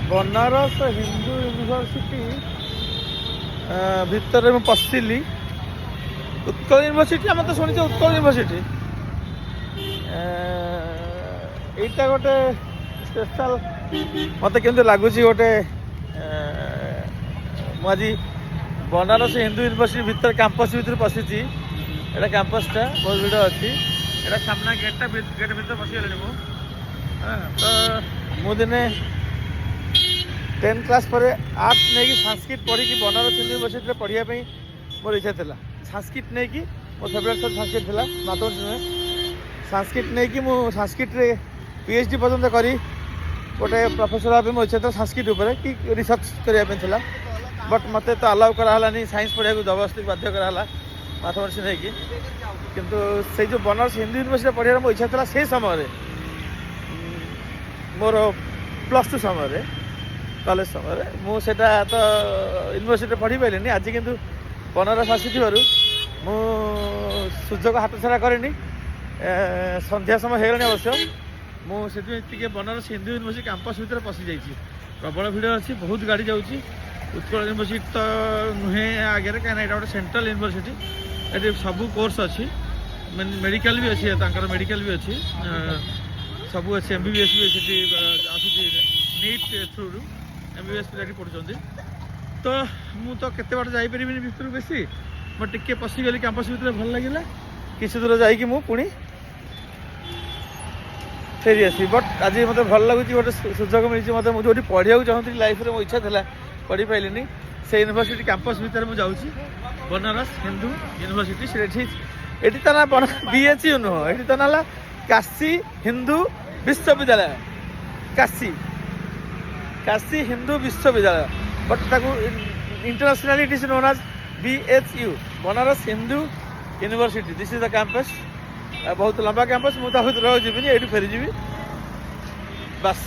Banaras Hindu university भितर मैं पशिली Utkal university आम तो शुणी उत्कल यूनिवर्सिटी यहाँ गोटे स्पेशल मत के लगुच गोटे मुझे बनारस हिंदू यूनिवर्सिटी भितर कैंपस भितर पशिची यहाँ कैंपसटा बहुत भिड़ अच्छी यहाँ सामना गेटा गेट भर पशिगली तो मुझे 10 क्लास पर आर्ट्स नहीं संस्कृत पढ़ी बनारस हिंदू यूनिवर्सिटी पढ़ाई मोर इच्छा था संस्कृत नहीं कि मो फेवरेट सब संस्कृत था मातृभाषा नुहे संस्कृत नहीं कि संस्कृत PhD पर्यटन करी गोटे प्रोफेसर भाव मो इच्छा था संस्कृत उपर कि रिसर्च करने बट मत तो अलाउ करानी साइंस पढ़ा जबरदस्ती बाध्य कराला माथमेटिक्स नहीं कि किंतु से जो बनारस हिंदू यूनिवर्सिटी पढ़ार मो इच्छा था से समय मोर +2 समय कॉलेज समय मुझे तो यूनिवर्सिटी पढ़ी पारे आज किंतु बनारस आसी मु सुजोग हाथ छड़ा करेनि संध्या समय होगा अवश्य मुझे बनारस हिंदू यूनिवर्सिटी कैंपस भितर पशि जाइए प्रबल भिड़ अच्छी बहुत गाड़ी जाऊँगी उत्कल यूनिवर्सिटी तो नुहे आगे कहीं यहाँ गोटे सेंट्रल यूनिवर्सिटी ये सब कोर्स अच्छी मेडिकल भी अच्छी मेडिकल भी अच्छी सब अच्छे MBBS भी आसूँ नीट थ्रू MBBS पिला पढ़ुं तो मुझे केते बाट जापर भितर बेसी मैं टिके पशिगली कैंपस भितर भल लगे किसी दूर जाकि मुझे फेरी आसी बट आज मत भल लगुच गोटे सुजोग मिली मतलब मुझे जो पढ़ाई चाहूँगी लाइफ में मो इच्छा था पढ़ी पाइलिनी से यूनिवर्सिटी कैंपस भितर मुझे जाऊँगी बनारस हिंदू यूनिवर्सिटी ये तो ना BHU नुह ये तो ना काशी हिंदू विश्वविद्यालय काशी हिंदू विश्वविद्यालय but internationally it is known as BHU Banaras Hindu university this is the campus बहुत लंबा कैंपस मुझे रही ये फेरीजी बस।